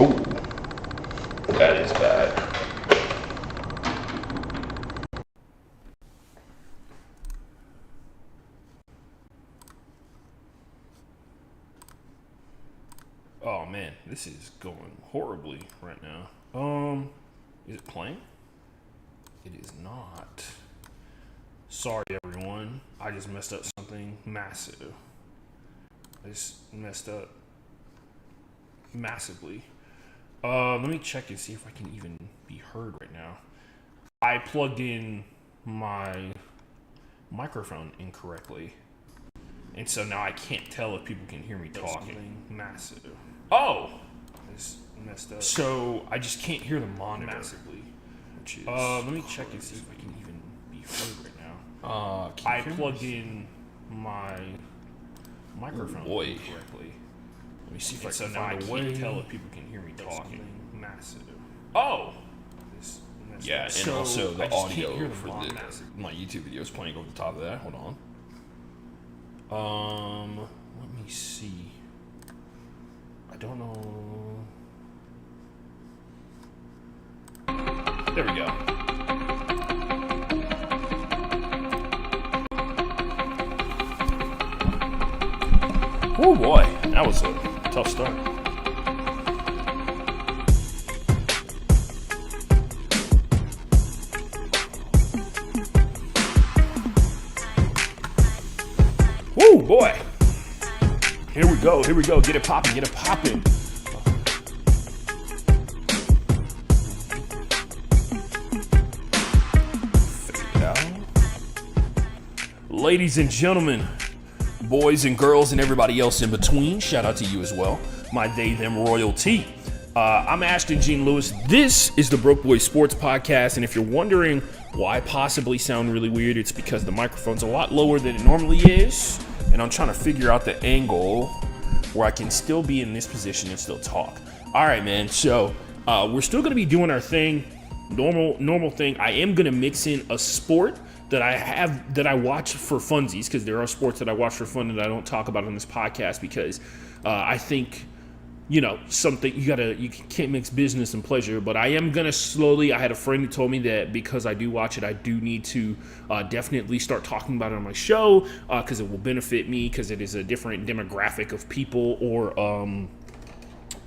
Oh, that is bad. Oh man, this is going horribly right now. Is it playing? It is not. Sorry everyone, I just messed up something massive. I just messed up massively. Let me check and see if I can even be heard right now. I plugged in my microphone incorrectly, and so now I can't tell if people can hear me talking. Massive. Oh! I just messed up. So I just can't hear the monitor massively. Which is let me check and see if I can even be heard right now. I plugged in my microphone incorrectly. Let me see if I can find a way. I can't tell if people can hear me talking. Massive. Oh! Yeah, and so also the audio for my YouTube video is playing over the top of that. Hold on. Let me see. I don't know. There we go. Oh boy, that was a tough start. Oh boy. Here we go. Get it popping. Fade out. Ladies and gentlemen, boys and girls and everybody else in between, shout out to you as well. My they, them royalty. I'm Ashton Gene Lewis. This is the Broke Boys Sports Podcast, and if you're wondering why I possibly sound really weird, it's because the microphone's a lot lower than it normally is, and I'm trying to figure out the angle where I can still be in this position and still talk. All right, man. So we're still going to be doing our thing, normal thing. I am going to mix in a sport that I watch for funsies, because there are sports that I watch for fun that I don't talk about on this podcast, because I think, something you can't mix business and pleasure. But I am gonna slowly. I had a friend who told me that because I do watch it, I do need to definitely start talking about it on my show, because it will benefit me, because it is a different demographic of people, or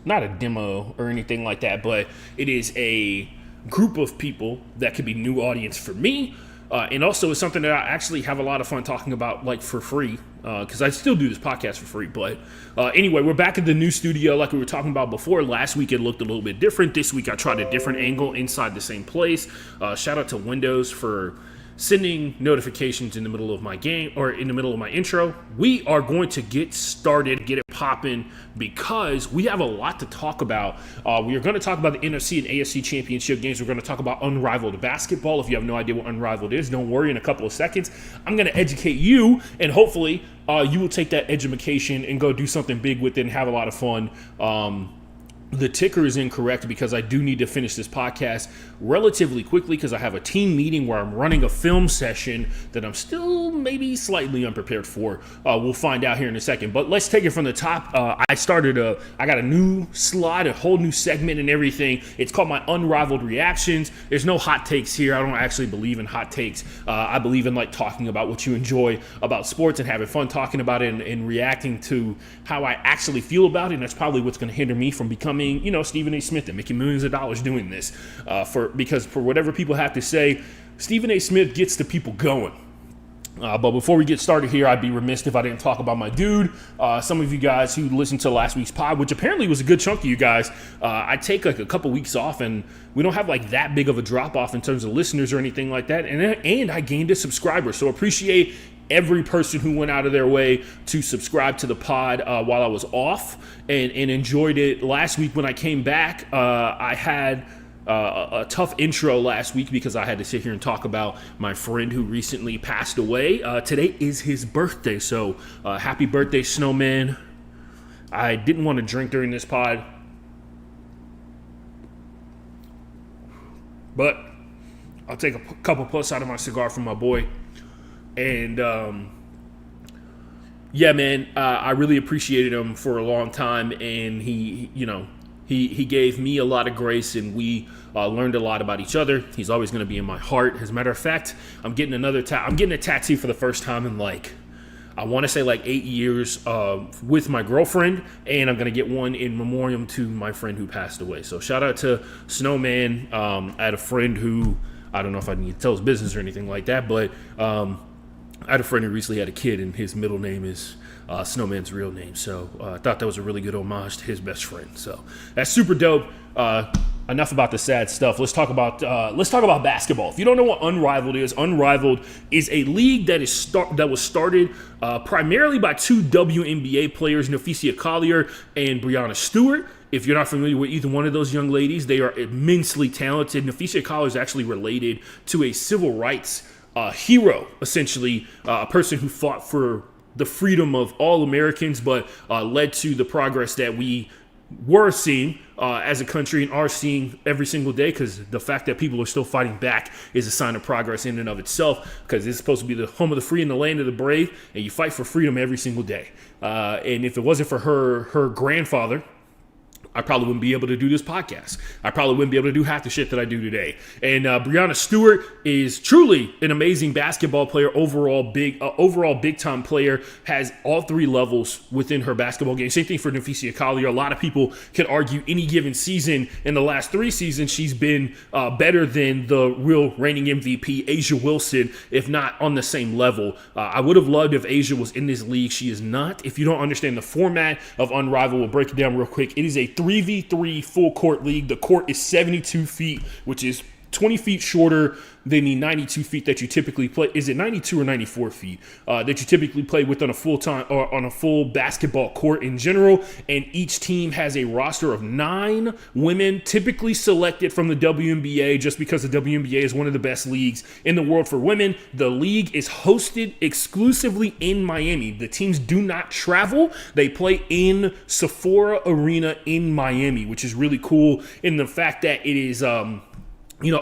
not a demo or anything like that, but it is a group of people that could be new audience for me. And also it's something that I actually have a lot of fun talking about, like, for free, because I still do this podcast for free. But anyway, we're back at the new studio like we were talking about before. Last week it looked a little bit different. This week I tried a different angle inside the same place. Shout out to Windows for sending notifications in the middle of my game, or in the middle of my intro. We are going to get started, get it popping, because we have a lot to talk about. We are going to talk about the NFC and AFC championship games. We're going to talk about Unrivaled Basketball. If you have no idea what Unrivaled is, don't worry. In a couple of seconds, I'm going to educate you, and hopefully you will take that education and go do something big with it and have a lot of fun. The ticker is incorrect because I do need to finish this podcast relatively quickly, because I have a team meeting where I'm running a film session that I'm still maybe slightly unprepared for. We'll find out here in a second. But let's take it from the top. I got a new slide, a whole new segment and everything. It's called my Unrivaled Reactions. There's no hot takes here. I don't actually believe in hot takes. I believe in talking about what you enjoy about sports and having fun talking about it, and reacting to how I actually feel about it. And that's probably what's going to hinder me from becoming, Stephen A. Smith and making millions of dollars doing this. Because for whatever people have to say, Stephen A. Smith gets the people going. But before we get started here, I'd be remiss if I didn't talk about my dude. Some of you guys who listened to last week's pod, which apparently was a good chunk of you guys, I take a couple weeks off, and we don't have that big of a drop off in terms of listeners or anything like that. And I gained a subscriber, so appreciate every person who went out of their way to subscribe to the pod while I was off, and enjoyed it. Last week when I came back, I had a tough intro last week because I had to sit here and talk about my friend who recently passed away. Today is his birthday, so happy birthday, Snowman. I didn't want to drink during this pod, but I'll take a couple puffs out of my cigar from my boy. And yeah, man, I really appreciated him for a long time, and he He gave me a lot of grace, and we learned a lot about each other. He's always going to be in my heart. As a matter of fact, I'm getting a tattoo for the first time in I want to say 8 years with my girlfriend, and I'm going to get one in memoriam to my friend who passed away. So shout out to Snowman. I had a friend who, I don't know if I need to tell his business or anything like that, but I had a friend who recently had a kid, and his middle name is Snowman's real name. So I thought that was a really good homage to his best friend. So that's super dope. Enough about the sad stuff. Let's talk about basketball. If you don't know what Unrivaled is a league that was started primarily by two WNBA players, Nafisia Collier and Breanna Stewart. If you're not familiar with either one of those young ladies, they are immensely talented. Nafisia Collier is actually related to a civil rights hero, essentially a person who fought for the freedom of all Americans, but led to the progress that we were seeing as a country and are seeing every single day, because the fact that people are still fighting back is a sign of progress in and of itself, because it's supposed to be the home of the free and the land of the brave, and you fight for freedom every single day. And if it wasn't for her grandfather, I probably wouldn't be able to do this podcast. I probably wouldn't be able to do half the shit that I do today. And Breanna Stewart is truly an amazing basketball player, overall big time player, has all three levels within her basketball game. Same thing for Nafisia Collier. A lot of people can argue any given season in the last 3 seasons, she's been better than the real reigning MVP, Asia Wilson, if not on the same level. I would have loved if Asia was in this league. She is not. If you don't understand the format of Unrivaled, we'll break it down real quick. It is a 3v3 full court league. The court is 72 feet, which is 20 feet shorter than the 92 feet that you typically play. Is it 92 or 94 feet that you typically play with on a full time or on a full basketball court in general? And each team has a roster of 9 women, typically selected from the WNBA, just because the WNBA is one of the best leagues in the world for women. The league is hosted exclusively in Miami. The teams do not travel. They play in Sephora Arena in Miami, which is really cool in the fact that it is a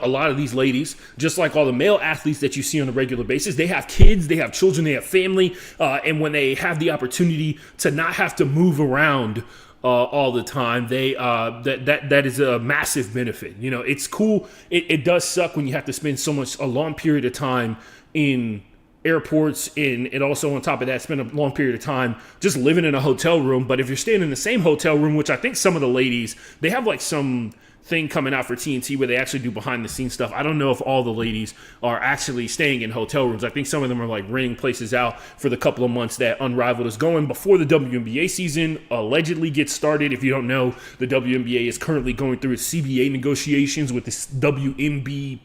lot of these ladies, just like all the male athletes that you see on a regular basis, they have kids, they have children, they have family, and when they have the opportunity to not have to move around all the time, they that is a massive benefit. It's cool. It does suck when you have to spend a long period of time in airports, and also on top of that, spend a long period of time just living in a hotel room. But if you're staying in the same hotel room, which I think some of the ladies, they have some thing coming out for TNT where they actually do behind the scenes stuff. I don't know if all the ladies are actually staying in hotel rooms. I think some of them are renting places out for the couple of months that Unrivaled is going before the WNBA season allegedly gets started. If you don't know, the WNBA is currently going through its CBA negotiations with this WNBA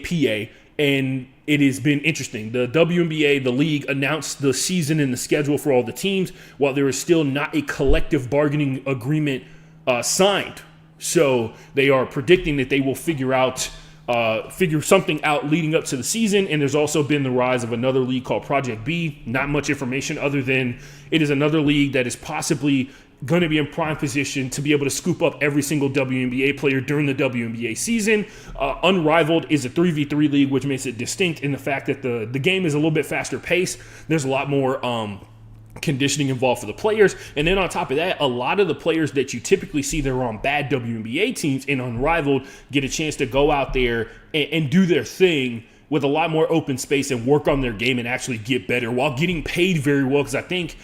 PA, and it has been interesting. The WNBA, the league, announced the season and the schedule for all the teams, while there is still not a collective bargaining agreement signed. So they are predicting that they will figure something out leading up to the season. And there's also been the rise of another league called Project B. Not much information other than it is another league that is possibly going to be in prime position to be able to scoop up every single WNBA player during the WNBA season. Unrivaled is a 3v3 league, which makes it distinct in the fact that the game is a little bit faster paced. There's a lot more conditioning involved for the players. And then on top of that, a lot of the players that you typically see that are on bad WNBA teams in Unrivaled get a chance to go out there and do their thing with a lot more open space and work on their game and actually get better while getting paid very well. Because I think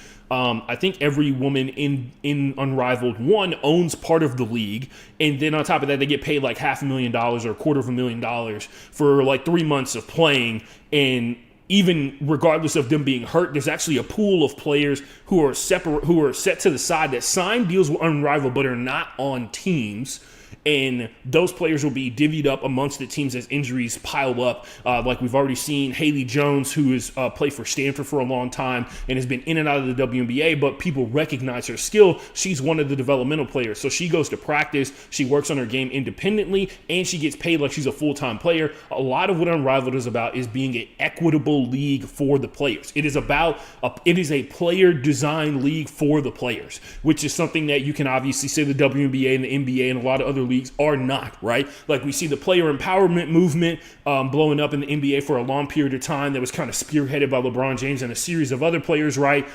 every woman in Unrivaled, one, owns part of the league, and then on top of that, they get paid $500,000 or $250,000 for 3 months of playing. And even regardless of them being hurt, there's actually a pool of players who are set to the side that sign deals with Unrivaled but are not on teams. And those players will be divvied up amongst the teams as injuries pile up. Like we've already seen Haley Jones, who has played for Stanford for a long time and has been in and out of the WNBA, but people recognize her skill. She's one of the developmental players. So she goes to practice, she works on her game independently, and she gets paid like she's a full-time player. A lot of what Unrivaled is about is being an equitable league for the players. It is a player design league for the players, which is something that you can obviously say the WNBA and the NBA and a lot of other leagues are not, right? Like we see the player empowerment movement blowing up in the NBA for a long period of time that was kind of spearheaded by LeBron James and a series of other players, right?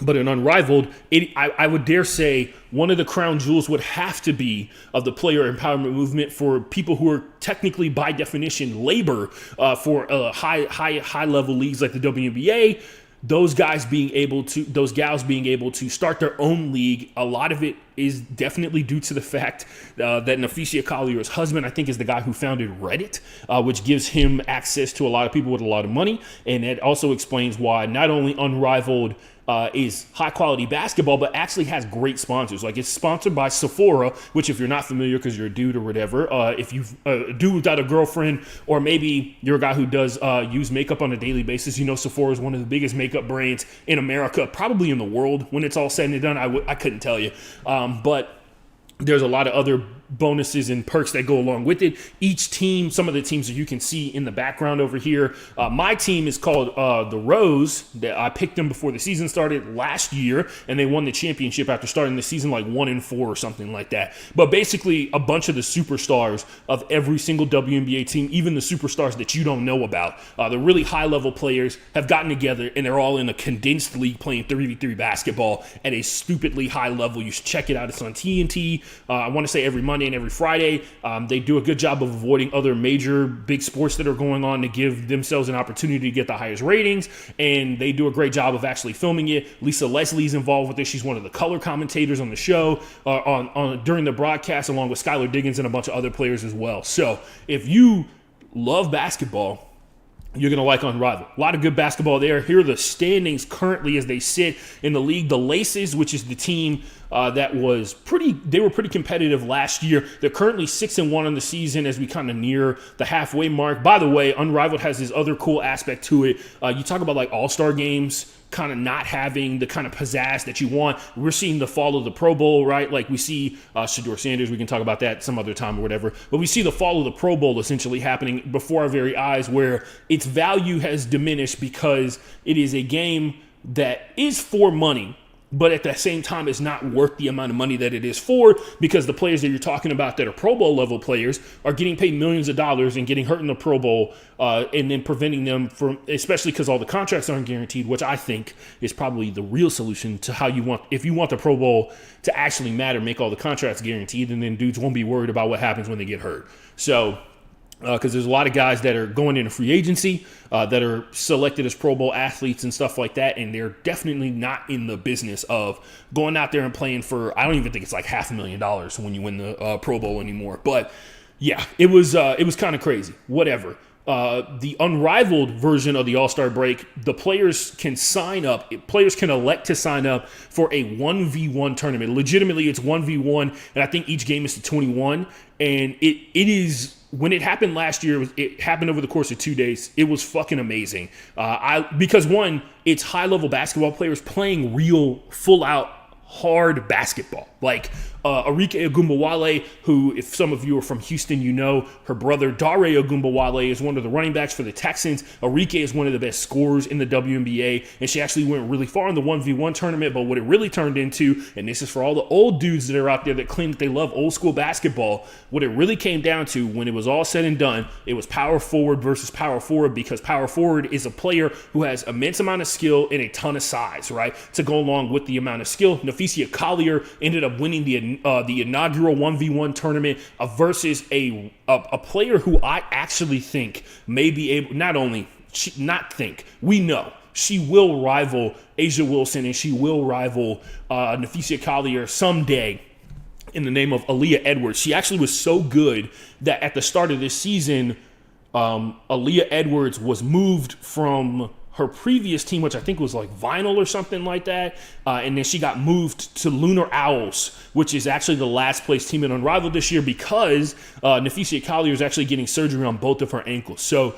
But in Unrivaled, I would dare say one of the crown jewels would have to be of the player empowerment movement for people who are technically, by definition, labor for high level leagues like the WNBA. Those gals being able to start their own league. A lot of it is definitely due to the fact that Neficia Collier's husband, I think, is the guy who founded Reddit, which gives him access to a lot of people with a lot of money. And it also explains why not only Unrivaled is high quality basketball, but actually has great sponsors. Like, it's sponsored by Sephora, which, if you're not familiar because you're a dude or whatever, if you've a dude without a girlfriend, or maybe you're a guy who does use makeup on a daily basis, you know Sephora is one of the biggest makeup brands in America, probably in the world when it's all said and done. I couldn't tell you. But there's a lot of other bonuses and perks that go along with it. Each team, some of the teams that you can see in the background over here, my team is called the Rose. I picked them before the season started last year, and they won the championship after starting the season like 1-4 or something like that. But basically, a bunch of the superstars of every single WNBA team, even the superstars that you don't know about, the really high-level players, have gotten together, and they're all in a condensed league playing 3v3 basketball at a stupidly high level. You should check it out. It's on TNT. I want to say every Monday and every Friday. They do a good job of avoiding other major big sports that are going on to give themselves an opportunity to get the highest ratings, and they do a great job of actually filming it. Lisa Leslie's involved with it. She's one of the color commentators on the show during the broadcast, along with Skylar Diggins and a bunch of other players as well. So if you love basketball, you're going to like Unrivaled. A lot of good basketball there. Here are the standings currently as they sit in the league. The Laces, which is the team that was they were pretty competitive last year. They're currently 6-1 on the season as we kind of near the halfway mark. By the way, Unrivaled has this other cool aspect to it. You talk about like all-star games kind of not having the kind of pizzazz that you want. We're seeing the fall of the Pro Bowl, right? Like we see Shedeur Sanders. We can talk about that some other time or whatever. But we see the fall of the Pro Bowl essentially happening before our very eyes, where its value has diminished because it is a game that is for money, but at the same time, it's not worth the amount of money that it is for, because the players that you're talking about that are Pro Bowl level players are getting paid millions of dollars and getting hurt in the Pro Bowl, and then preventing them from, especially because all the contracts aren't guaranteed, which I think is probably the real solution to how you want, if you want the Pro Bowl to actually matter, make all the contracts guaranteed, and then dudes won't be worried about what happens when they get hurt. So, because there's a lot of guys that are going into free agency that are selected as Pro Bowl athletes and stuff like that, and they're definitely not in the business of going out there and playing for, I don't even think it's like $500,000 when you win the Pro Bowl anymore. But yeah, it was kind of crazy. Whatever. The Unrivaled version of the All-Star break, the players can sign up. Players can elect to sign up for a 1v1 tournament. Legitimately, it's 1v1, and I think each game is to 21. And it is, when it happened last year, it happened over the course of 2 days. It was fucking amazing. Because one, it's high-level basketball players playing real, full-out, hard basketball. Like Arike Ogunbowale, who, if some of you are from Houston, you know, her brother Dare Ogunbowale is one of the running backs for the Texans. Arike is one of the best scorers in the WNBA, and she actually went really far in the 1v1 tournament. But what it really turned into, and this is for all the old dudes that are out there that claim that they love old school basketball, what it really came down to, when it was all said and done, it was power forward versus power forward, because power forward is a player who has immense amount of skill and a ton of size, right, to go along with the amount of skill. Neficia Collier ended up winning the inaugural 1v1 tournament versus a player who I actually think may be able, we know she will rival A'ja Wilson, and she will rival Neficia Collier someday in the name of Aaliyah Edwards. She actually was so good that at the start of this season, Aaliyah Edwards was moved from her previous team, which I think was like Vinyl or something like that, and then she got moved to Lunar Owls, which is actually the last place team in Unrivaled this year, because Neficia Collier is actually getting surgery on both of her ankles. So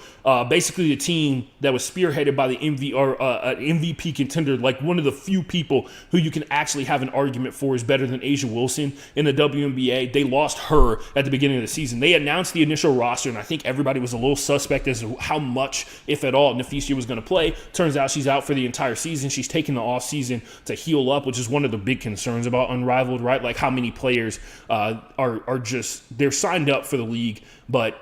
basically the team that was spearheaded by the MVP contender, like one of the few people who you can actually have an argument for is better than A'ja Wilson in the WNBA, they lost her at the beginning of the season. They announced the initial roster, and I think everybody was a little suspect as to how much, if at all, Neficia was going to play. Turns out she's out for the entire season. She's taking the off season to heal up, which is one of the big concerns about Unrivaled, right? Like how many players are just, they're signed up for the league, but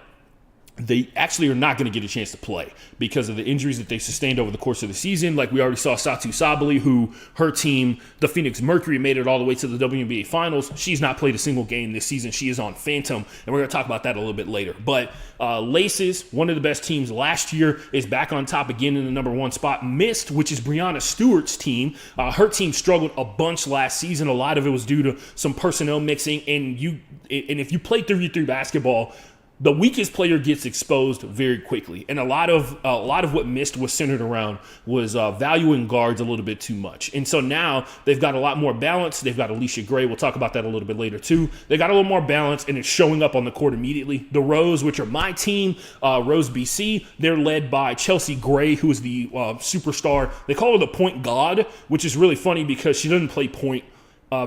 they actually are not going to get a chance to play because of the injuries that they sustained over the course of the season. Like we already saw Satu Sabali, who her team, the Phoenix Mercury, made it all the way to the WNBA Finals. She's not played a single game this season. She is on Phantom, and we're going to talk about that a little bit later. But Laces, one of the best teams last year, is back on top again in the number 1 spot. Mist, which is Brianna Stewart's team, her team struggled a bunch last season. A lot of it was due to some personnel mixing, and if you play 3v3 basketball, the weakest player gets exposed very quickly, and a lot of what Mist was centered around was valuing guards a little bit too much. And so now they've got a lot more balance. They've got Alicia Gray. We'll talk about that a little bit later too. They got a little more balance, and it's showing up on the court immediately. The Rose, which are my team, Rose BC, they're led by Chelsea Gray, who is the superstar. They call her the point god, which is really funny because she doesn't play point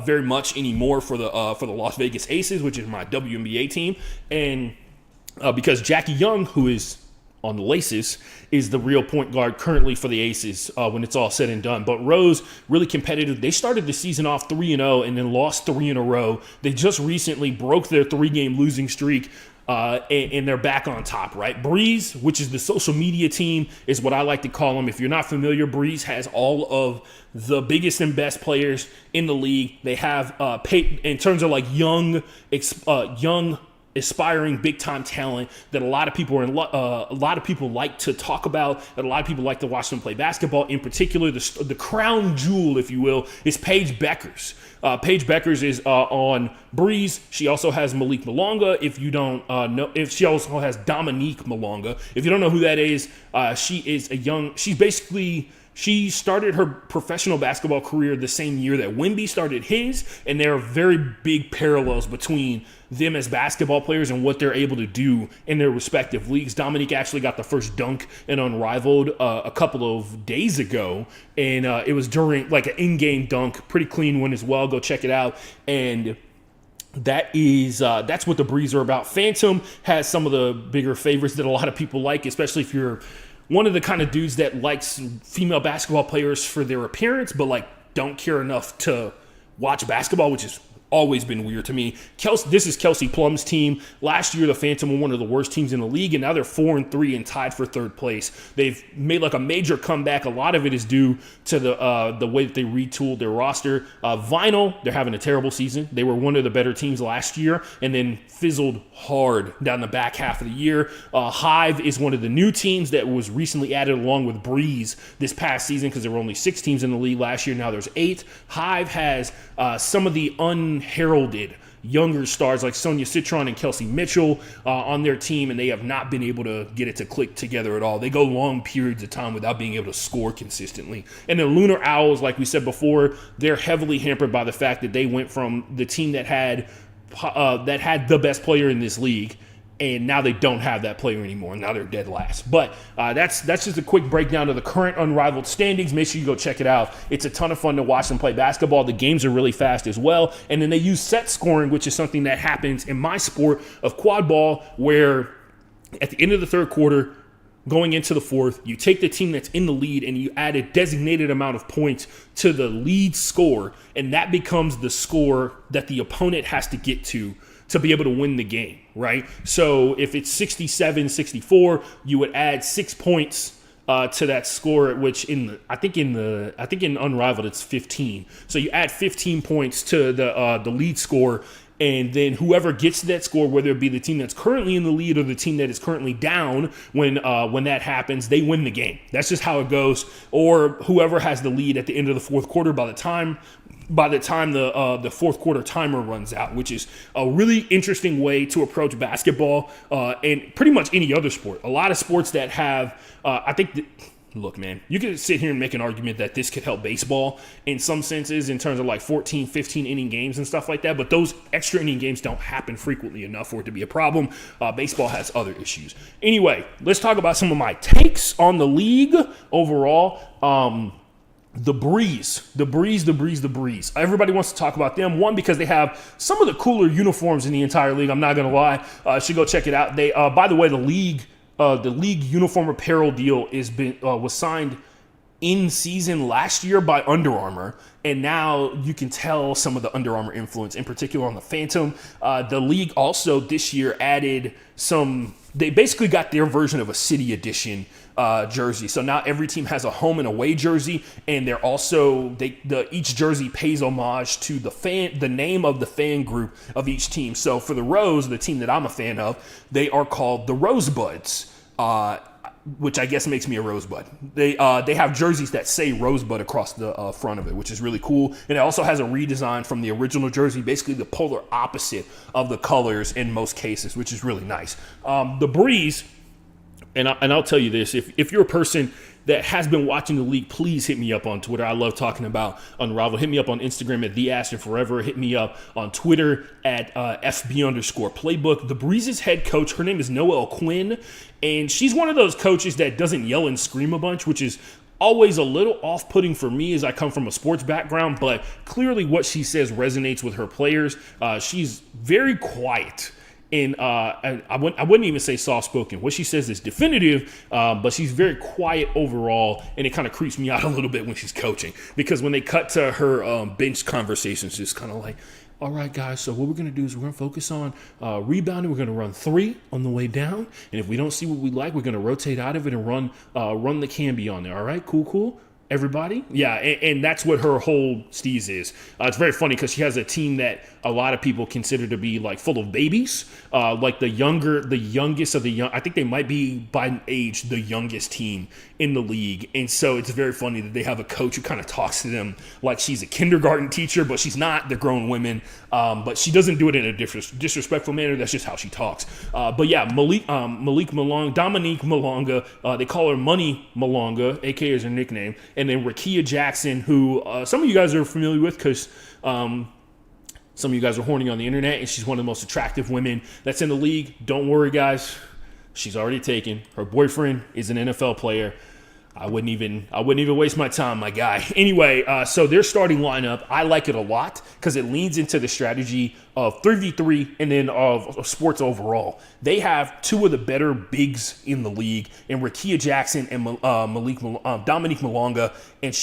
very much anymore for the Las Vegas Aces, which is my WNBA team, and because Jackie Young, who is on the Laces, is the real point guard currently for the Aces when it's all said and done. But Rose, really competitive. They started the season off 3-0 and then lost 3 in a row. They just recently broke their 3-game losing streak, and they're back on top, right? Breeze, which is the social media team, is what I like to call them. If you're not familiar, Breeze has all of the biggest and best players in the league. They have, in terms of like young aspiring big time talent that a lot of people like to talk about, that a lot of people like to watch them play basketball. In particular, the crown jewel, if you will, is Paige Beckers. Paige Beckers is on Breeze. She also has Malik Malonga. If you don't know, if she also has Dominique Malonga. If you don't know who that is, she started her professional basketball career the same year that Wemby started his, and there are very big parallels between them as basketball players and what they're able to do in their respective leagues. Dominique actually got the first dunk in Unrivaled a couple of days ago, and it was during like an in-game dunk, pretty clean one as well. Go check it out. And that's what the Breeze are about. Phantom has some of the bigger favorites that a lot of people like, especially if you're one of the kind of dudes that likes female basketball players for their appearance, but like don't care enough to watch basketball, which is always been weird to me. This is Kelsey Plum's team. Last year, the Phantom were one of the worst teams in the league, and now they're 4-3 and tied for 3rd place. They've made like a major comeback. A lot of it is due to the way that they retooled their roster. Vinyl, they're having a terrible season. They were one of the better teams last year, and then fizzled hard down the back half of the year. Hive is one of the new teams that was recently added along with Breeze this past season because there were only 6 teams in the league last year. Now there's 8. Hive has some of the unheralded younger stars like Sonia Citron and Kelsey Mitchell on their team, and they have not been able to get it to click together at all. They go long periods of time without being able to score consistently. And the Lunar Owls, like we said before, they're heavily hampered by the fact that they went from the team that had the best player in this league, and now they don't have that player anymore. Now they're dead last. But that's just a quick breakdown of the current Unrivaled standings. Make sure you go check it out. It's a ton of fun to watch them play basketball. The games are really fast as well. And then they use set scoring, which is something that happens in my sport of quad ball, where at the end of the 3rd quarter, going into the 4th, you take the team that's in the lead and you add a designated amount of points to the lead score, and that becomes the score that the opponent has to get to be able to win the game, right? So if it's 67-64, you would add 6 points to that score, which I think in Unrivaled it's 15. So you add 15 points to the lead score, and then whoever gets to that score, whether it be the team that's currently in the lead or the team that is currently down, when that happens, they win the game. That's just how it goes. Or whoever has the lead at the end of the 4th quarter by the time the 4th quarter timer runs out, which is a really interesting way to approach basketball and pretty much any other sport. A lot of sports that have, look, man, you could sit here and make an argument that this could help baseball in some senses in terms of like 14, 15 inning games and stuff like that. But those extra inning games don't happen frequently enough for it to be a problem. Baseball has other issues. Anyway, let's talk about some of my takes on the league overall. The Breeze. Everybody wants to talk about them. One, because they have some of the cooler uniforms in the entire league. I'm not going to lie. Should go check it out. They, by the way, the league uniform apparel deal was signed in season last year by Under Armour, and now you can tell some of the Under Armour influence, in particular on the Phantom. The league also this year added they basically got their version of a city edition jersey. So now every team has a home and away jersey, and they're also each jersey pays homage to the name of the fan group of each team. So for the Rose, the team that I'm a fan of, they are called the Rosebuds. Which I guess makes me a Rosebud. They have jerseys that say Rosebud across the front of it, which is really cool. And it also has a redesign from the original jersey, basically the polar opposite of the colors in most cases, which is really nice. The Breeze, and I'll tell you this, if you're a person that has been watching the league, please hit me up on Twitter. I love talking about Unrivaled. Hit me up on Instagram at @TheAshtonForever. Hit me up on Twitter at FB_playbook. The Breeze's head coach, her name is Noelle Quinn, and she's one of those coaches that doesn't yell and scream a bunch, which is always a little off-putting for me as I come from a sports background, but clearly what she says resonates with her players. She's very quiet. And I wouldn't even say soft-spoken. What she says is definitive, but she's very quiet overall, and it kind of creeps me out a little bit when she's coaching. Because when they cut to her bench conversations, it's kind of like, all right, guys, so what we're going to do is we're going to focus on rebounding. We're going to run 3 on the way down. And if we don't see what we like, we're going to rotate out of it and run the Camby on there. All right, cool. Everybody? Yeah, and that's what her whole steez is. It's very funny because she has a team that a lot of people consider to be like full of babies, like the youngest of the young. I think they might be by age the youngest team in the league, and so it's very funny that they have a coach who kind of talks to them like she's a kindergarten teacher, but she's not. They're grown women, but she doesn't do it in a disrespectful manner. That's just how she talks. But yeah, Dominique Malonga, they call her Money Malonga, aka is her nickname, and then Rakia Jackson, who some of you guys are familiar with because some of you guys are horny on the internet, and she's one of the most attractive women that's in the league. Don't worry, guys. She's already taken. Her boyfriend is an NFL player. I wouldn't even waste my time, my guy. Anyway, so their starting lineup, I like it a lot because it leans into the strategy of 3v3 and then of sports overall. They have 2 of the better bigs in the league, and Rakia Jackson and Dominique Malonga, and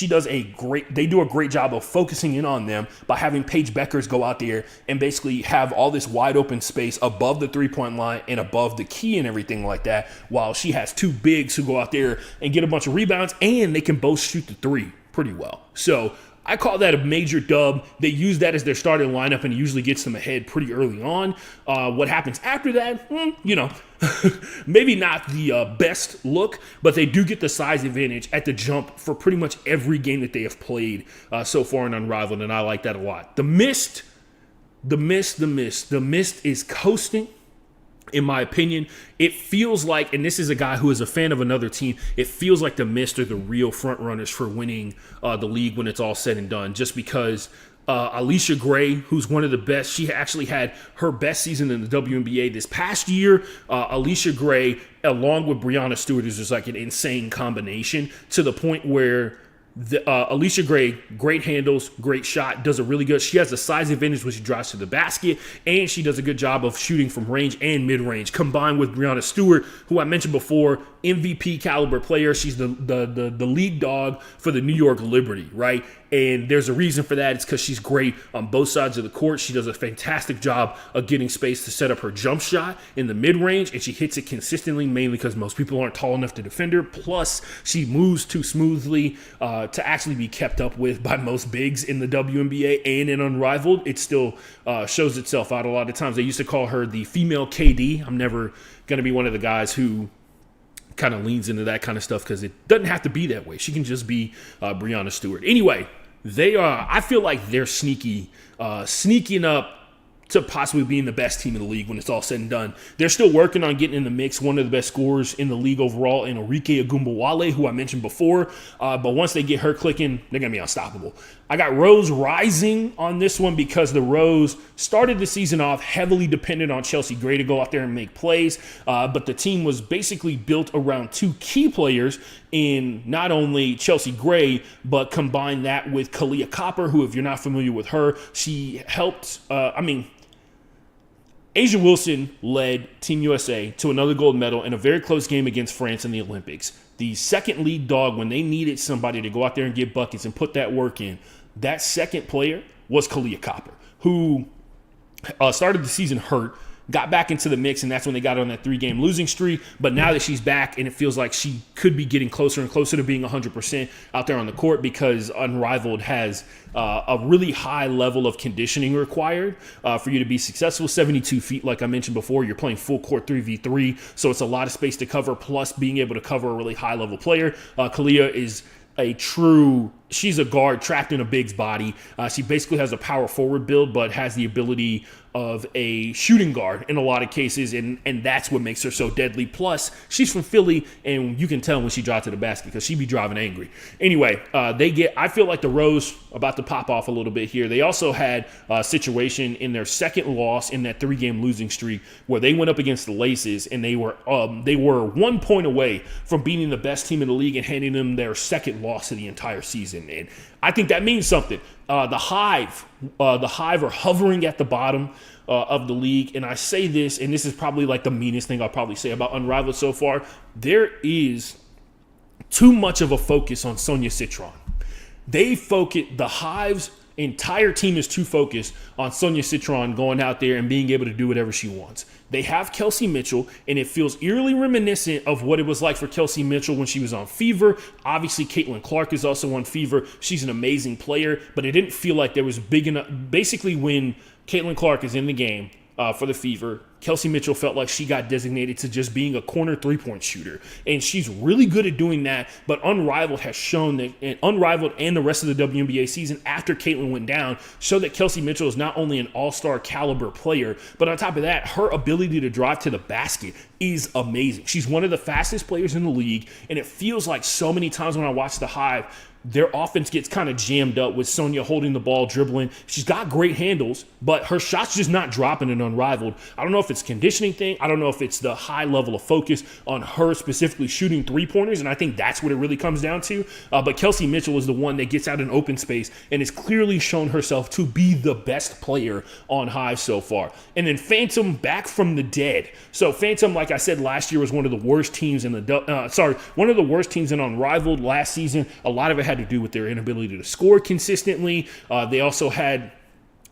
they do a great job of focusing in on them by having Paige Beckers go out there and basically have all this wide open space above the 3-point line and above the key and everything like that, while she has 2 bigs who go out there and get a bunch of rebounds, and they can both shoot the 3 pretty well. So I call that a major dub. They use that as their starting lineup, and it usually gets them ahead pretty early on. What happens after that, maybe not the best look, but they do get the size advantage at the jump for pretty much every game that they have played so far in Unrivaled, and I like that a lot. The Mist is coasting. In my opinion, it feels like, and this is a guy who is a fan of another team, it feels like the Mist are the real front runners for winning the league when it's all said and done, just because Alicia Gray, who's one of the best, she actually had her best season in the WNBA this past year. Alicia Gray, along with Breanna Stewart, is just like an insane combination to the point where Alicia Gray, great handles, great shot, does a really good. She has a size advantage when she drives to the basket, and she does a good job of shooting from range and mid-range, combined with Breanna Stewart, who I mentioned before, MVP caliber player. She's the lead dog for the New York Liberty, right? And there's a reason for that. It's because she's great on both sides of the court. She does a fantastic job of getting space to set up her jump shot in the mid-range, and she hits it consistently, mainly because most people aren't tall enough to defend her. Plus, she moves too smoothly to actually be kept up with by most bigs in the WNBA and in Unrivaled. It still shows itself out a lot of times. They used to call her the female KD. I'm never going to be one of the guys who kind of leans into that kind of stuff because it doesn't have to be that way. She can just be Breanna Stewart. Anyway, I feel like they're sneaking up to possibly being the best team in the league when it's all said and done. They're still working on getting in the mix. One of the best scorers in the league overall in Enrique Agumbawale, who I mentioned before. But once they get her clicking, they're going to be unstoppable. I got Rose rising on this one because the Rose started the season off heavily dependent on Chelsea Gray to go out there and make plays. But the team was basically built around 2 key players in not only Chelsea Gray, but combine that with Kalia Copper, who, if you're not familiar with her, she helped, Asia Wilson led Team USA to another gold medal in a very close game against France in the Olympics. the second lead dog when they needed somebody to go out there and get buckets and put that work in. That second player was Kalia Copper, who started the season hurt, got back into the mix, and that's when they got on that 3-game losing streak. But now that she's back, and it feels like she could be getting closer and closer to being 100% out there on the court, because Unrivaled has a really high level of conditioning required for you to be successful. 72 feet, like I mentioned before, you're playing full court 3v3, so it's a lot of space to cover, plus being able to cover a really high level player. Kalia is she's a guard trapped in a big's body. She basically has a power forward build, but has the ability of a shooting guard in a lot of cases, and that's what makes her so deadly. Plus, she's from Philly, and you can tell when she drives to the basket because she be driving angry. Anyway, I feel like the Rose about to pop off a little bit here. They also had a situation in their second loss in that 3-game losing streak where they went up against the Laces, and they were 1 point away from beating the best team in the league and handing them their second loss of the entire season. And I think that means something. The Hive are hovering at the bottom of the league. And I say this, and this is probably like the meanest thing I'll probably say about Unrivaled so far. There is too much of a focus on Sonia Citron. The Hive's entire team is too focused on Sonia Citron going out there and being able to do whatever she wants. They have Kelsey Mitchell, and it feels eerily reminiscent of what it was like for Kelsey Mitchell when she was on Fever. Obviously, Caitlin Clark is also on Fever. She's an amazing player, but it didn't feel like there was big enough. Basically, when Caitlin Clark is in the game for the Fever, Kelsey Mitchell felt like she got designated to just being a corner three-point shooter. And she's really good at doing that, but Unrivaled has shown that, and Unrivaled and the rest of the WNBA season after Caitlin went down, showed that Kelsey Mitchell is not only an all-star caliber player, but on top of that, her ability to drive to the basket is amazing. She's one of the fastest players in the league, and it feels like so many times when I watch the Hive, their offense gets kind of jammed up with Sonia holding the ball, dribbling. She's got great handles, but her shot's just not dropping in Unrivaled. I don't know if it's conditioning thing. I don't know if it's the high level of focus on her specifically shooting three-pointers, and I think that's what it really comes down to. But Kelsey Mitchell is the one that gets out in open space and has clearly shown herself to be the best player on Hive so far. And then Phantom back from the dead. So Phantom, like I said, last year was one of the worst teams in one of the worst teams in Unrivaled last season. A lot of it had to do with their inability to score consistently. They also had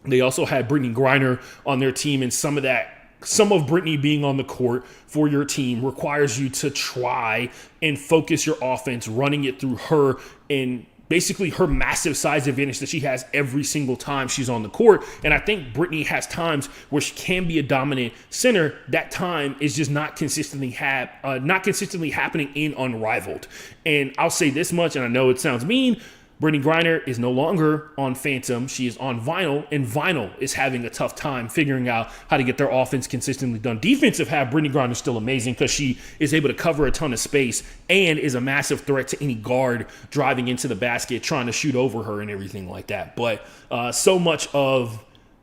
Brittany Griner on their team, and some of Brittany being on the court for your team requires you to try and focus your offense, running it through her and basically her massive size advantage that she has every single time she's on the court. And I think Brittany has times where she can be a dominant center. That time is just not consistently happening in Unrivaled. And I'll say this much, and I know it sounds mean, Brittany Griner is no longer on Phantom. She is on Vinyl, and Vinyl is having a tough time figuring out how to get their offense consistently done. Defensive half, Brittany Griner is still amazing because she is able to cover a ton of space and is a massive threat to any guard driving into the basket, trying to shoot over her and everything like that. But so much of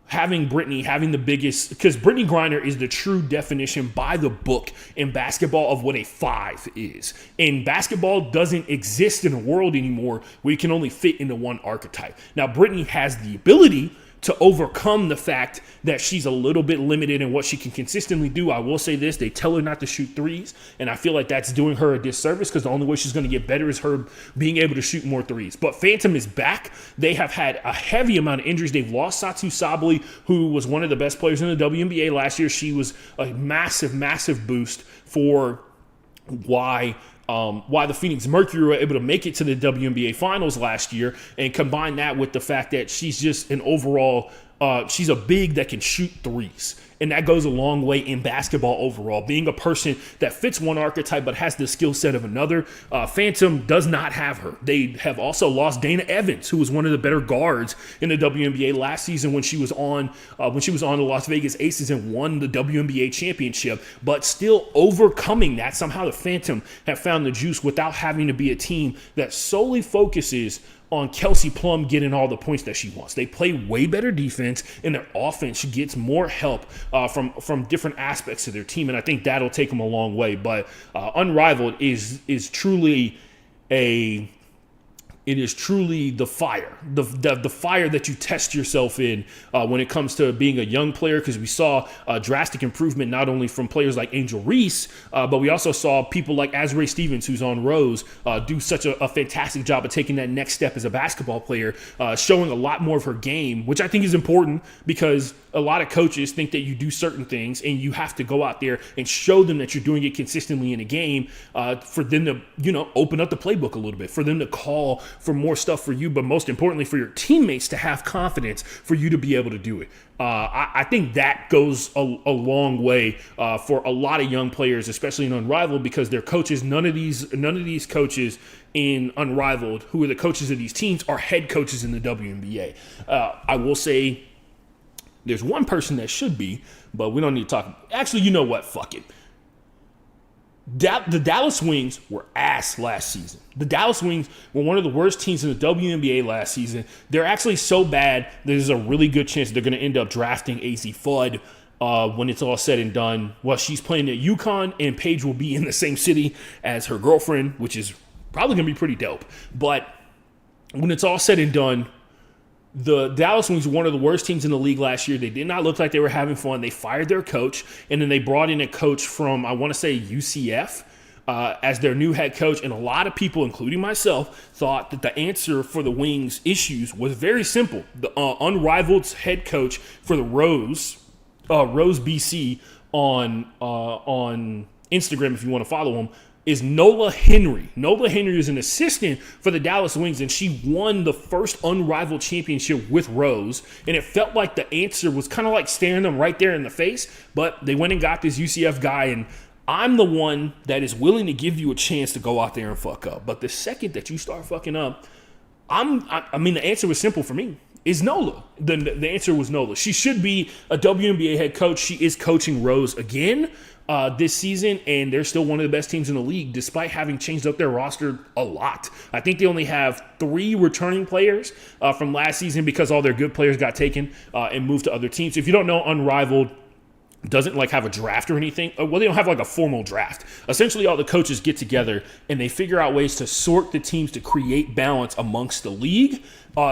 having the biggest, because Brittany Griner is the true definition by the book in basketball of what a 5 is. And basketball doesn't exist in a world anymore where you can only fit into one archetype. Now, Brittany has the ability to overcome the fact that she's a little bit limited in what she can consistently do. I will say this, they tell her not to shoot threes, and I feel like that's doing her a disservice because the only way she's going to get better is her being able to shoot more threes. But Phantom is back. They have had a heavy amount of injuries. They've lost Satu Sabali, who was one of the best players in the WNBA last year. She was a massive, massive boost for why the Phoenix Mercury were able to make it to the WNBA Finals last year, and combine that with the fact that she's just an overall, she's a big that can shoot threes. And that goes a long way in basketball overall. Being a person that fits one archetype but has the skill set of another, Phantom does not have her. They have also lost Dana Evans, who was one of the better guards in the WNBA last season when she was on the Las Vegas Aces and won the WNBA championship. But still overcoming that, somehow the Phantom have found the juice without having to be a team that solely focuses on Kelsey Plum getting all the points that she wants. They play way better defense, and their offense gets more help from different aspects of their team, and I think that'll take them a long way. But Unrivaled is truly It is truly the fire, the fire that you test yourself in when it comes to being a young player, because we saw a drastic improvement not only from players like Angel Reese, but we also saw people like Azrae Stevens, who's on Rose, do such a fantastic job of taking that next step as a basketball player, showing a lot more of her game, which I think is important because a lot of coaches think that you do certain things and you have to go out there and show them that you're doing it consistently in a game for them to, open up the playbook a little bit, for them to call for more stuff for you, but most importantly for your teammates to have confidence for you to be able to do it. I think that goes a long way for a lot of young players, especially in Unrivaled, because their coaches, none of these coaches in Unrivaled, who are the coaches of these teams, are head coaches in the WNBA. I will say there's one person that should be, but we don't need to talk. Actually, you know what? Fuck it. The Dallas Wings were ass last season. The Dallas Wings were one of the worst teams in the WNBA last season. They're actually so bad, there's a really good chance they're going to end up drafting AZ Fudd when it's all said and done. Well, she's playing at UConn, and Paige will be in the same city as her girlfriend, which is probably going to be pretty dope. But when it's all said and done, the Dallas Wings were one of the worst teams in the league last year. They did not look like they were having fun. They fired their coach, and then they brought in a coach from, I want to say, UCF as their new head coach. And a lot of people, including myself, thought that the answer for the Wings' issues was very simple. The Unrivaled's head coach for the Rose BC on Instagram, if you want to follow him, is Nola Henry. Nola Henry is an assistant for the Dallas Wings, and she won the first Unrivaled championship with Rose. And it felt like the answer was kind of like staring them right there in the face, but they went and got this UCF guy, and I'm the one that is willing to give you a chance to go out there and fuck up. But the second that you start fucking up, the answer was simple for me. Is Nola. The answer was Nola. She should be a WNBA head coach. She is coaching Rose again this season, and they're still one of the best teams in the league, despite having changed up their roster a lot. I think they only have 3 returning players from last season because all their good players got taken and moved to other teams. If you don't know, Unrivaled doesn't have a draft or anything. Well, they don't have a formal draft. Essentially, all the coaches get together and they figure out ways to sort the teams to create balance amongst the league.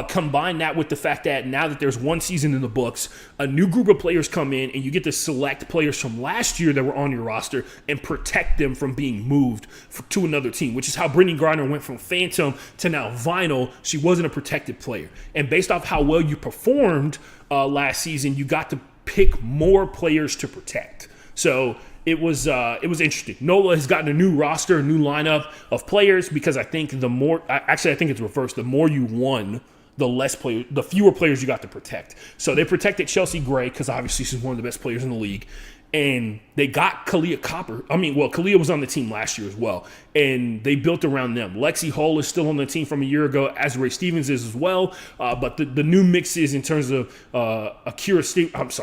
Combine that with the fact that now that there's one season in the books, a new group of players come in and you get to select players from last year that were on your roster and protect them from being moved to another team, which is how Brittany Griner went from Phantom to now Vinyl. She wasn't a protected player. And based off how well you performed last season, you got to pick more players to protect. So it was interesting. Nola has gotten a new roster, a new lineup of players, because I think I think it's reversed. The more you won, the fewer players you got to protect. So they protected Chelsea Gray because obviously she's one of the best players in the league. And they got Kalia Copper. Kalia was on the team last year as well. And they built around them. Lexi Hull is still on the team from a year ago. Azrae Stevens is as well. But the new mixes in terms of Akira Stevens,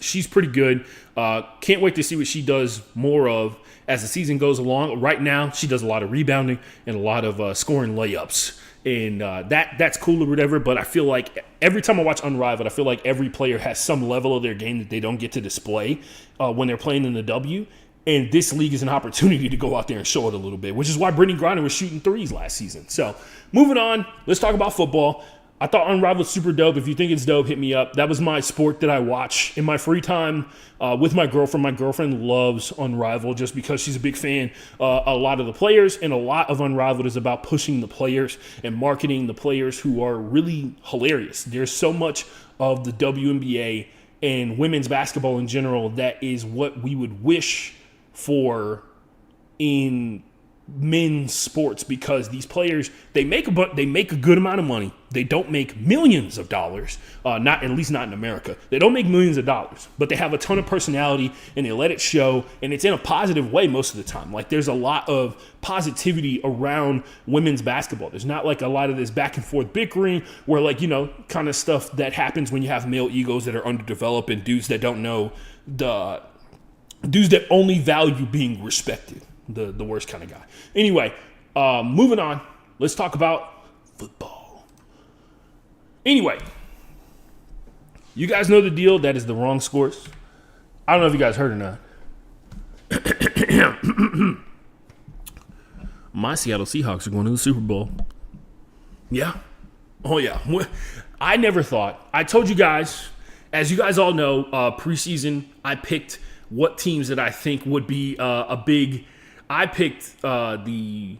she's pretty good. Can't wait to see what she does more of as the season goes along. Right now, she does a lot of rebounding and a lot of scoring layups. And that's cool or whatever, but I feel like every time I watch Unrivaled, I feel like every player has some level of their game that they don't get to display when they're playing in the W. And this league is an opportunity to go out there and show it a little bit, which is why Brittany Griner was shooting threes last season. So moving on, let's talk about football. I thought Unrivaled super dope. If you think it's dope, hit me up. That was my sport that I watch in my free time with my girlfriend. My girlfriend loves Unrivaled just because she's a big fan. A lot of the players, and a lot of Unrivaled is about pushing the players and marketing the players who are really hilarious. There's so much of the WNBA and women's basketball in general that is what we would wish for in men's sports, because these players, they make a good amount of money. They don't make millions of dollars, at least not in America. They don't make millions of dollars, but they have a ton of personality and they let it show, and it's in a positive way most of the time. There's a lot of positivity around women's basketball. There's not a lot of this back and forth bickering where kind of stuff that happens when you have male egos that are underdeveloped and dudes that don't know dudes that only value being respected. The worst kind of guy. Anyway, moving on. Let's talk about football. Anyway, you guys know the deal. That is the wrong scores. I don't know if you guys heard or not. my Seattle Seahawks are going to the Super Bowl. Yeah. Oh, yeah. I never thought. I told you guys, as you guys all know, preseason, I picked what teams that I think would be I picked the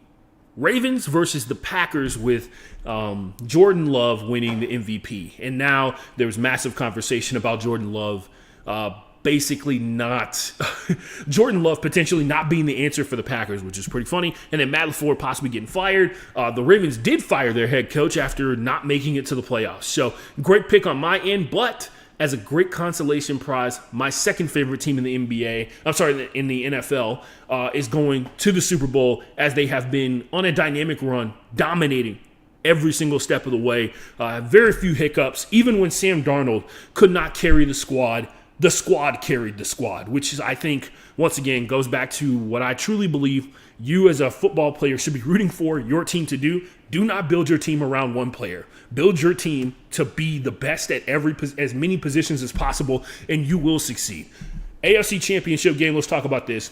Ravens versus the Packers with Jordan Love winning the MVP. And now there's massive conversation about Jordan Love basically not Jordan Love potentially not being the answer for the Packers, which is pretty funny. And then Matt LaFleur possibly getting fired. The Ravens did fire their head coach after not making it to the playoffs. So great pick on my end, but as a great consolation prize, my second favorite team in the in the NFL, is going to the Super Bowl as they have been on a dynamic run, dominating every single step of the way. Very few hiccups. Even when Sam Darnold could not carry the squad carried the squad, which is, I think, once again, goes back to what I truly believe you as a football player should be rooting for your team to do. Do not build your team around one player. Build your team to be the best at as many positions as possible, and you will succeed. AFC Championship game, let's talk about this.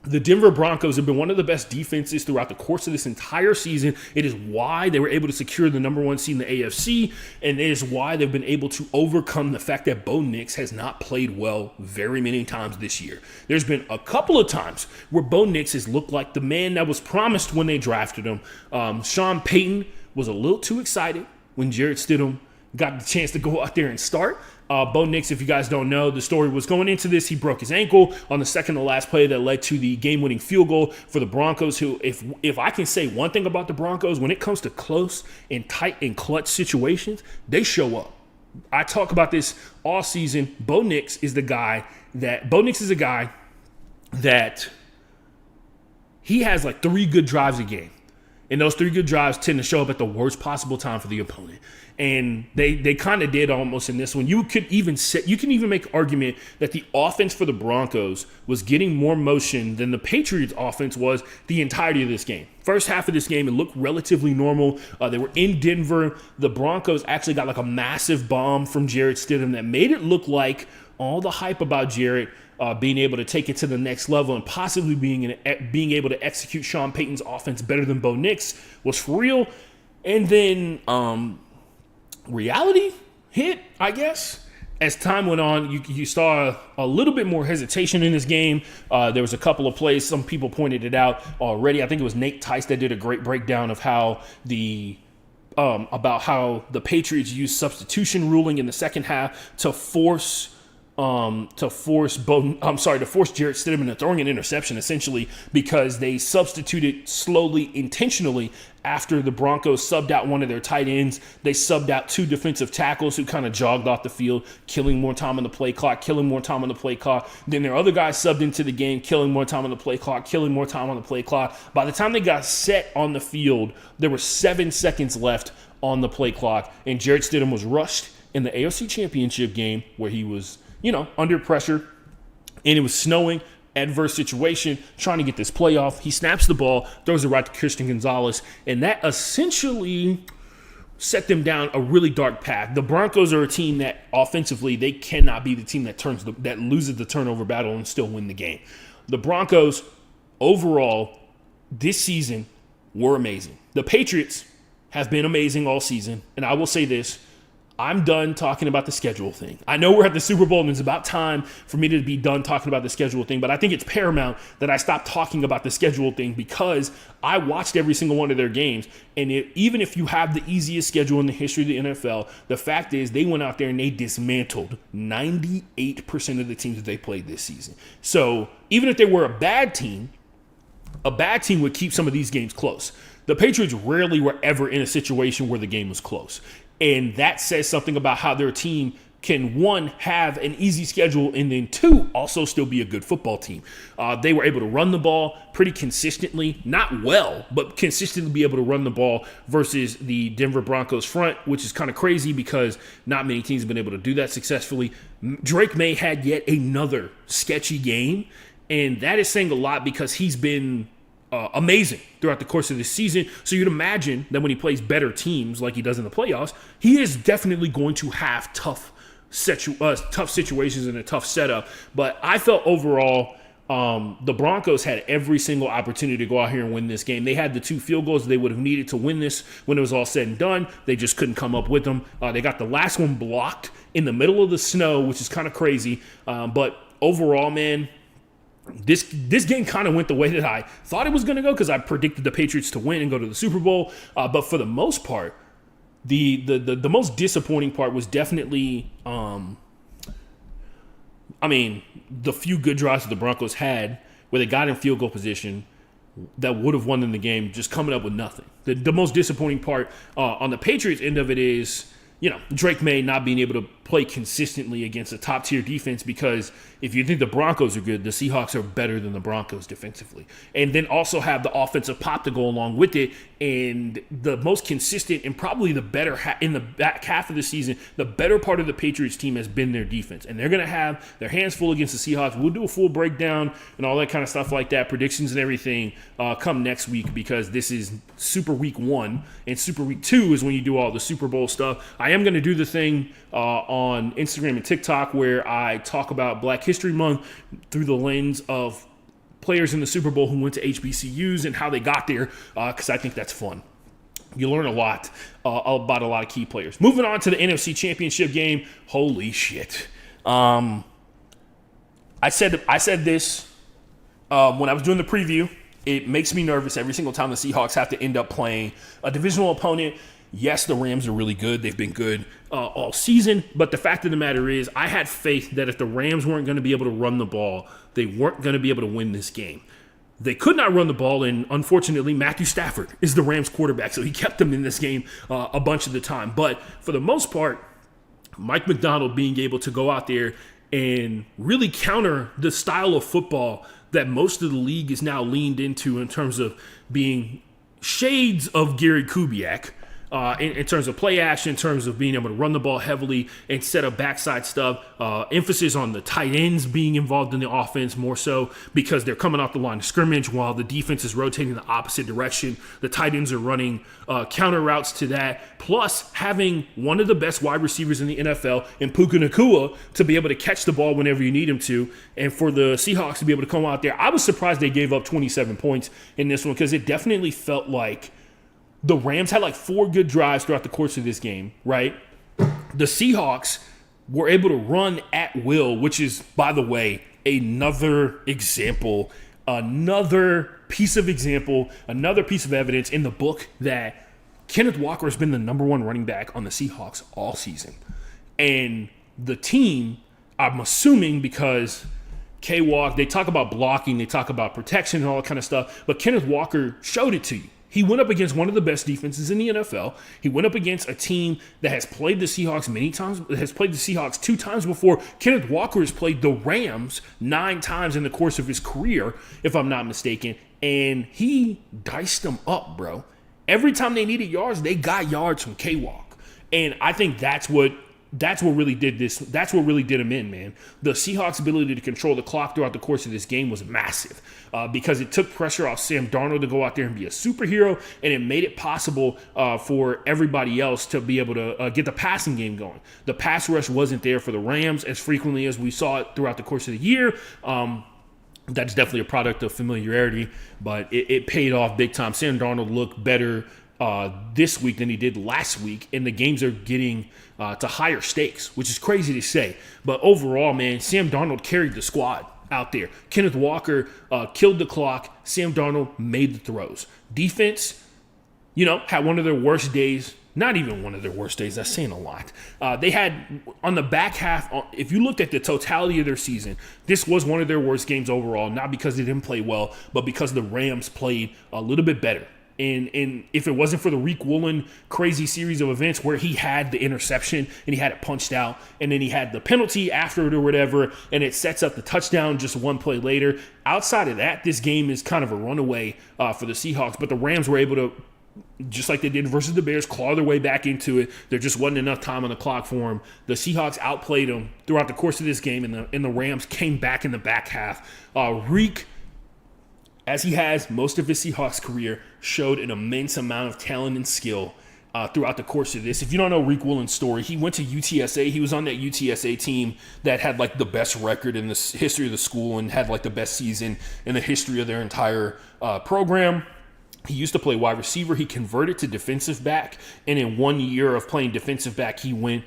The Denver Broncos have been one of the best defenses throughout the course of this entire season. It is why they were able to secure the number one seed in the AFC, and it is why they've been able to overcome the fact that Bo Nix has not played well very many times this year. There's been a couple of times where Bo Nix has looked like the man that was promised when they drafted him. Sean Payton was a little too excited when Jarrett Stidham got the chance to go out there and start. Bo Nix, if you guys don't know, the story was going into this, he broke his ankle on the second to last play that led to the game-winning field goal for the Broncos, who, if I can say one thing about the Broncos, when it comes to close and tight and clutch situations, they show up. I talk about this all season. Bo Nix is a guy that he has like 3 good drives a game. And those 3 good drives tend to show up at the worst possible time for the opponent. And they kind of did almost in this one. You can even make an argument that the offense for the Broncos was getting more motion than the Patriots offense was the entirety of this game. First half of this game, it looked relatively normal. They were in Denver. The Broncos actually got like a massive bomb from Jarrett Stidham that made it look like all the hype about Jarrett being able to take it to the next level and possibly being able to execute Sean Payton's offense better than Bo Nix was for real. And then reality hit, I guess. As time went on, you saw a little bit more hesitation in this game. There was a couple of plays. Some people pointed it out already. I think it was Nate Tice that did a great breakdown of how about how the Patriots used substitution ruling in the second half to force Jarrett Stidham into throwing an interception, essentially because they substituted slowly, intentionally. After the Broncos subbed out one of their tight ends, they subbed out 2 defensive tackles who kind of jogged off the field, killing more time on the play clock. Then their other guys subbed into the game, killing more time on the play clock. By the time they got set on the field, there were 7 seconds left on the play clock, and Jarrett Stidham was rushed in the AFC Championship game where he was, under pressure, and it was snowing. Adverse situation, trying to get this playoff. He snaps the ball, throws it right to Christian Gonzalez, and that essentially set them down a really dark path. The Broncos are a team that offensively, they cannot be the team that loses the turnover battle and still win the game. The Broncos overall this season were amazing. The Patriots have been amazing all season, and I will say this. I'm done talking about the schedule thing. I know we're at the Super Bowl and it's about time for me to be done talking about the schedule thing, but I think it's paramount that I stop talking about the schedule thing because I watched every single one of their games, and even if you have the easiest schedule in the history of the NFL, the fact is they went out there and they dismantled 98% of the teams that they played this season. So even if they were a bad team would keep some of these games close. The Patriots rarely were ever in a situation where the game was close. And that says something about how their team can, 1, have an easy schedule, and then 2, also still be a good football team. They were able to run the ball pretty consistently, not well, but consistently be able to run the ball versus the Denver Broncos front, which is kind of crazy because not many teams have been able to do that successfully. Drake May had yet another sketchy game, and that is saying a lot because he's been amazing throughout the course of this season. So you'd imagine that when he plays better teams like he does in the playoffs, he is definitely going to have tough situations and a tough setup. But I felt overall The Broncos had every single opportunity to go out here and win this game. They had the 2 field goals they would have needed to win this when it was all said and done. They just couldn't come up with them. They got the last one blocked in the middle of the snow, which is kind of crazy. But overall, man, this game kind of went the way that I thought it was going to go because I predicted the Patriots to win and go to the Super Bowl. But for the most part, the most disappointing part was definitely, the few good drives that the Broncos had where they got in field goal position that would have won them the game, just coming up with nothing. The most disappointing part on the Patriots end of it is, Drake May not being able to play consistently against a top-tier defense, because if you think the Broncos are good, the Seahawks are better than the Broncos defensively. And then also have the offensive pop to go along with it. And the most consistent and probably the better in the back half of the season, the better part of the Patriots team has been their defense. And they're going to have their hands full against the Seahawks. We'll do a full breakdown and all that kind of stuff like that, predictions and everything come next week, because this is Super Week 1. And Super Week 2 is when you do all the Super Bowl stuff. I am going to do the thing on Instagram and TikTok where I talk about Black History Month through the lens of players in the Super Bowl who went to HBCUs and how they got there, because I think that's fun. You learn a lot about a lot of key players. Moving on to the NFC Championship game. Holy shit. I said this when I was doing the preview. It makes me nervous every single time the Seahawks have to end up playing a divisional opponent. Yes, the Rams are really good. They've been good all season. But the fact of the matter is, I had faith that if the Rams weren't going to be able to run the ball, they weren't going to be able to win this game. They could not run the ball, and unfortunately, Matthew Stafford is the Rams quarterback, so he kept them in this game a bunch of the time. But for the most part, Mike Macdonald being able to go out there and really counter the style of football that most of the league is now leaned into in terms of being shades of Gary Kubiak, in terms of play action, in terms of being able to run the ball heavily and set up backside stuff, emphasis on the tight ends being involved in the offense more so because they're coming off the line of scrimmage while the defense is rotating the opposite direction. The tight ends are running counter routes to that, plus having one of the best wide receivers in the NFL in Puka Nacua to be able to catch the ball whenever you need him to, and for the Seahawks to be able to come out there. I was surprised they gave up 27 points in this one because it definitely felt like the Rams had like 4 good drives throughout the course of this game, right? The Seahawks were able to run at will, which is, by the way, another example, another piece of evidence in the book that Kenneth Walker has been the number 1 running back on the Seahawks all season. And the team, I'm assuming because K-Walk, they talk about blocking, they talk about protection and all that kind of stuff, but Kenneth Walker showed it to you. He went up against one of the best defenses in the NFL. He went up against a team that has played the Seahawks many times, has played the Seahawks 2 times before. Kenneth Walker has played the Rams 9 times in the course of his career, if I'm not mistaken, and he diced them up, bro. Every time they needed yards, they got yards from K-Walk. And I think that's what really did this. That's what really did him in, man. The Seahawks' ability to control the clock throughout the course of this game was massive because it took pressure off Sam Darnold to go out there and be a superhero, and it made it possible for everybody else to be able to get the passing game going. The pass rush wasn't there for the Rams as frequently as we saw it throughout the course of the year. That's definitely a product of familiarity, but it paid off big time. Sam Darnold looked better this week than he did last week, and the games are getting to higher stakes, which is crazy to say. But overall, man, Sam Darnold carried the squad out there. Kenneth Walker killed the clock. Sam Darnold made the throws. Defense, had one of their worst days. Not even one of their worst days. That's saying a lot. They had, on the back half, if you looked at the totality of their season, this was one of their worst games overall, not because they didn't play well, but because the Rams played a little bit better. And if it wasn't for the Reek Woolen crazy series of events where he had the interception and he had it punched out and then he had the penalty after it or whatever, and it sets up the touchdown just one play later, outside of that, this game is kind of a runaway for the Seahawks. But the Rams were able to, just like they did versus the Bears, claw their way back into it. There just wasn't enough time on the clock for them. The Seahawks outplayed them throughout the course of this game, and the Rams came back in the back half. Reek, as he has most of his Seahawks career, showed an immense amount of talent and skill. throughout the course of this. If you don't know Reek Willen's story, he went to UTSA. He was on that UTSA team that had like the best record in the history of the school and had like the best season in the history of their entire program. He used to play wide receiver. He converted to defensive back. And in 1 year of playing defensive back, he went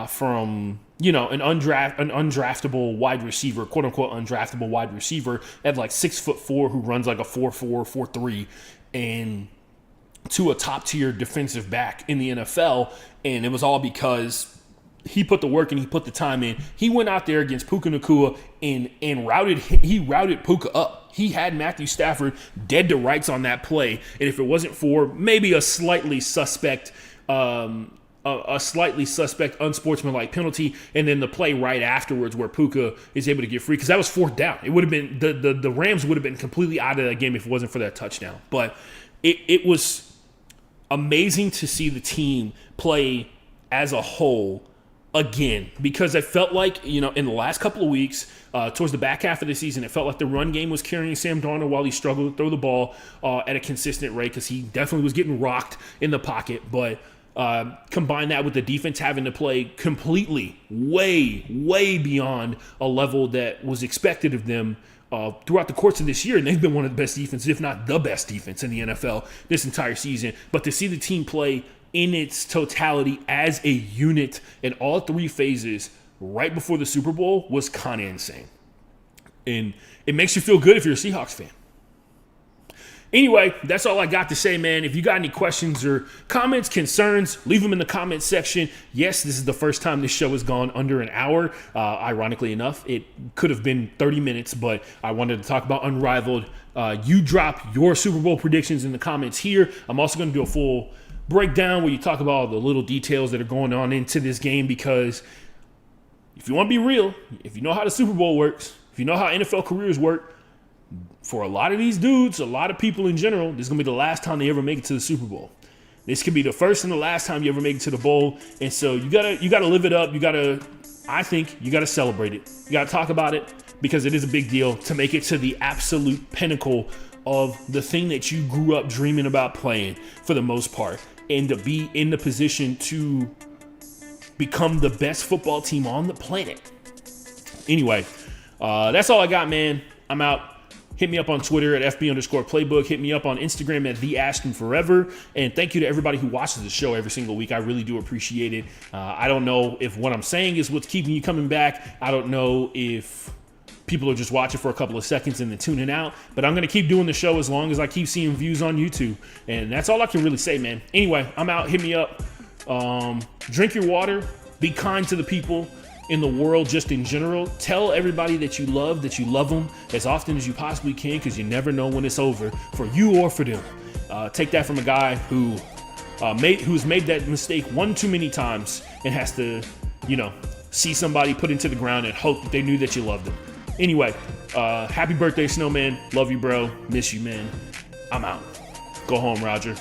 from, an undraftable wide receiver, quote unquote, undraftable wide receiver at like 6'4" who runs like a 4.4, 4.3, and to a top tier defensive back in the NFL. And it was all because he put the work and he put the time in. He went out there against Puka Nacua and routed Puka up. He had Matthew Stafford dead to rights on that play. And if it wasn't for maybe a slightly suspect unsportsmanlike penalty, and then the play right afterwards where Puka is able to get free, because that was fourth down. It would have been the Rams would have been completely out of that game if it wasn't for that touchdown. But it was amazing to see the team play as a whole again, because it felt like, in the last couple of weeks, towards the back half of the season, it felt like the run game was carrying Sam Darnold while he struggled to throw the ball at a consistent rate, because he definitely was getting rocked in the pocket. But combine that with the defense having to play completely way beyond a level that was expected of them throughout the course of this year. And they've been one of the best defenses, if not the best defense in the NFL this entire season. But to see the team play in its totality as a unit in all three phases right before the Super Bowl was kind of insane. And it makes you feel good if you're a Seahawks fan. Anyway, that's all I got to say, man. If you got any questions or comments, concerns, leave them in the comments section. Yes, this is the first time this show has gone under an hour. Ironically enough, it could have been 30 minutes, but I wanted to talk about Unrivaled. You drop your Super Bowl predictions in the comments here. I'm also going to do a full breakdown where you talk about all the little details that are going on into this game, because if you want to be real, if you know how the Super Bowl works, if you know how NFL careers work, for a lot of these dudes, a lot of people in general, this is going to be the last time they ever make it to the Super Bowl. This could be the first and the last time you ever make it to the bowl. And so you gotta live it up. I think you gotta celebrate it. You gotta talk about it, because it is a big deal to make it to the absolute pinnacle of the thing that you grew up dreaming about playing for the most part, and to be in the position to become the best football team on the planet. Anyway, that's all I got, man. I'm out. Hit me up on Twitter at FB_playbook. Hit me up on Instagram at TheAshtonForever. And thank you to everybody who watches the show every single week. I really do appreciate it. I don't know if what I'm saying is what's keeping you coming back. I don't know if people are just watching for a couple of seconds and then tuning out. But I'm going to keep doing the show as long as I keep seeing views on YouTube. And that's all I can really say, man. Anyway, I'm out. Hit me up. Drink your water. Be kind to the people in the world just in general. Tell everybody that you love them as often as you possibly can, because you never know when it's over for you or for them. Take that from a guy who's made that mistake one too many times and has to, see somebody put into the ground and hope that they knew that you loved them. Anyway, happy birthday, Snowman. Love you, bro. Miss you, man. I'm out. Go home, Roger.